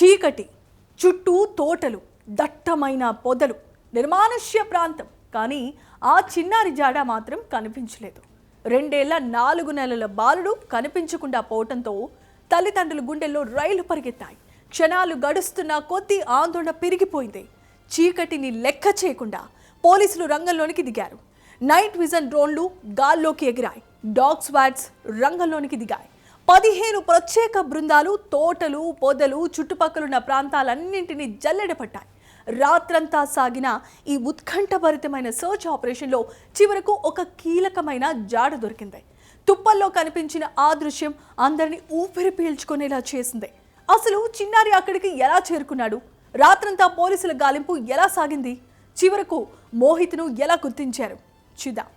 చీకటి, చుట్టూ తోటలు, దట్టమైన పొదలు, నిర్మానుష్య ప్రాంతం. కానీ ఆ చిన్నారి జాడ మాత్రం కనిపించలేదు. 2 ఏళ్ల 4 నెలల బాలుడు కనిపించకుండా పోవటంతో తల్లిదండ్రుల గుండెల్లో రైలు పరిగెత్తాయి. క్షణాలు గడుస్తున్న కొద్దీ ఆందోళన పెరిగిపోయింది. చీకటిని లెక్క చేయకుండా పోలీసులు రంగంలోనికి దిగారు. నైట్ విజన్ డ్రోన్లు గాల్లోకి ఎగిరాయి. Dog squads రంగంలోనికి దిగాయి. 15 ప్రత్యేక బృందాలు తోటలు, పొదలు, చుట్టుపక్కలున్న ప్రాంతాలన్నింటినీ జల్లెడపట్టాయి. రాత్రంతా సాగిన ఈ ఉత్కంఠభరితమైన సర్చ్ ఆపరేషన్లో చివరకు ఒక కీలకమైన జాడ దొరికింది. తుప్పల్లో కనిపించిన ఆ దృశ్యం అందరినీ ఊపిరి పీల్చుకునేలా చేసింది. అసలు చిన్నారి అక్కడికి ఎలా చేరుకున్నాడు? రాత్రంతా పోలీసుల గాలింపు ఎలా సాగింది? చివరకు మోహిత్ను ఎలా గుర్తించారు? చూద్దాం.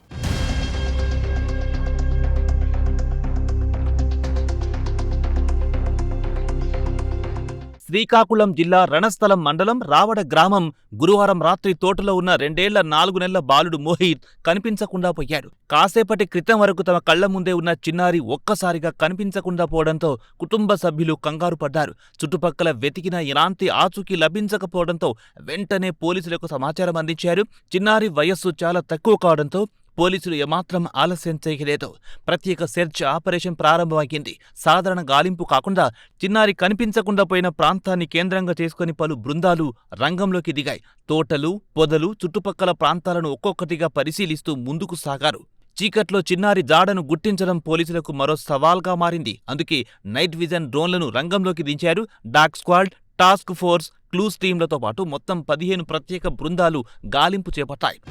శ్రీకాకుళం జిల్లా రణస్థలం మండలం రావడ గ్రామం గురువారం రాత్రి తోటలో ఉన్న 2 ఏళ్ల 4 నెలల బాలుడు మోహిత్ కనిపించకుండా పోయాడు. కాసేపటి క్రితం వరకు తమ కళ్ల ముందే ఉన్న చిన్నారి ఒక్కసారిగా కనిపించకుండా పోవడంతో కుటుంబ సభ్యులు కంగారు పడ్డారు. చుట్టుపక్కల వెతికినా ఎలాంటి ఆచూకీ లభించకపోవడంతో వెంటనే పోలీసులకు సమాచారం అందించారు. చిన్నారి వయస్సు చాలా తక్కువ కావడంతో పోలీసులు ఏమాత్రం ఆలస్యం చేయలేదు. ప్రత్యేక సెర్చ్ ఆపరేషన్ ప్రారంభమైంది. సాధారణ గాలింపు కాకుండా చిన్నారి కనిపించకుండా పోయిన ప్రాంతాన్ని కేంద్రంగా చేసుకుని పలు బృందాలు రంగంలోకి దిగాయి. తోటలు, పొదలు, చుట్టుపక్కల ప్రాంతాలను ఒక్కొక్కటిగా పరిశీలిస్తూ ముందుకు సాగారు. చీకట్లో చిన్నారి జాడను గుర్తించడం పోలీసులకు మరో సవాల్గా మారింది. అందుకే నైట్ విజన్ డ్రోన్లను రంగంలోకి దించారు. Dog squad, task force, clues టీంలతో పాటు మొత్తం 15 ప్రత్యేక బృందాలు గాలింపు చేపట్టాయి.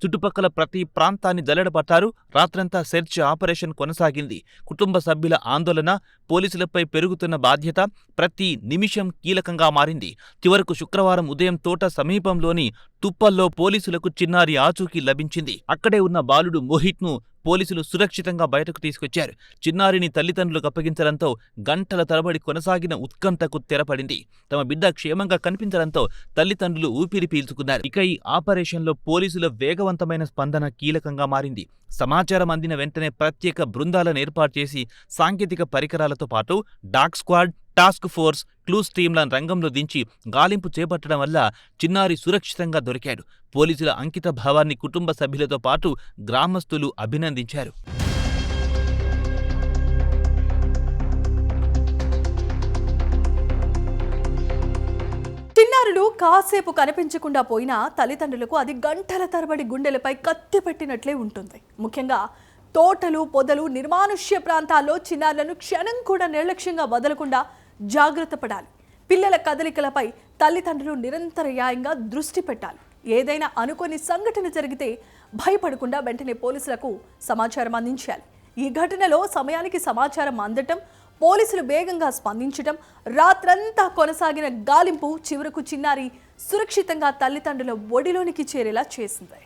చుట్టుపక్కల ప్రతి ప్రాంతాన్ని జల్లెడపట్టారు. రాత్రంతా సెర్చ్ ఆపరేషన్ కొనసాగింది. కుటుంబ సభ్యుల ఆందోళన, పోలీసులపై పెరుగుతున్న బాధ్యత ప్రతి నిమిషం కీలకంగా మారింది. చివరకు శుక్రవారం ఉదయం తోట సమీపంలోని తుప్పల్లో పోలీసులకు చిన్నారి ఆచూకీ లభించింది. అక్కడే ఉన్న బాలుడు మోహిత్ను పోలీసులు సురక్షితంగా బయటకు తీసుకొచ్చారు. చిన్నారిని తల్లిదండ్రులకు అప్పగించడంతో గంటల తరబడి కొనసాగిన ఉత్కంఠకు తెరపడింది. తమ బిడ్డ క్షేమంగా కనిపించడంతో తల్లిదండ్రులు ఊపిరి పీల్చుకున్నారు. ఇక ఈ ఆపరేషన్లో పోలీసుల వేగవంతమైన స్పందన కీలకంగా మారింది. సమాచారం అందిన వెంటనే ప్రత్యేక బృందాలను ఏర్పాటు చేసి సాంకేతిక పరికరాలతో పాటు dog squad, task force, clues టీంలను రంగంలో దించి గాలింపు చేపట్టడం వల్ల చిన్నారి సురక్షితంగా దొరికాడు. పోలీసుల అంకిత భావాన్ని కుటుంబ సభ్యులతో పాటు గ్రామస్తులు అభినందించారు. చిన్నారులు కాసేపు కనిపించకుండా పోయినా తల్లిదండ్రులకు అది గంటల తరబడి గుండెలపై కత్తి పెట్టినట్లే ఉంటుంది. ముఖ్యంగా తోటలు, పొదలు, నిర్మానుష్య ప్రాంతాల్లో చిన్నారులను క్షణం కూడా నిర్లక్ష్యంగా వదలకుండా జాగ్రత్త పడాలి. పిల్లల కదలికలపై తల్లిదండ్రులు నిరంతరాయంగా దృష్టి పెట్టాలి. ఏదైనా అనుకోని సంఘటన జరిగితే భయపడకుండా వెంటనే పోలీసులకు సమాచారం అందించాలి. ఈ ఘటనలో సమయానికి సమాచారం అందటం, పోలీసులు వేగంగా స్పందించడం, రాత్రంతా కొనసాగిన గాలింపు చివరకు చిన్నారి సురక్షితంగా తల్లిదండ్రుల ఒడిలోనికి చేరేలా చేసింది.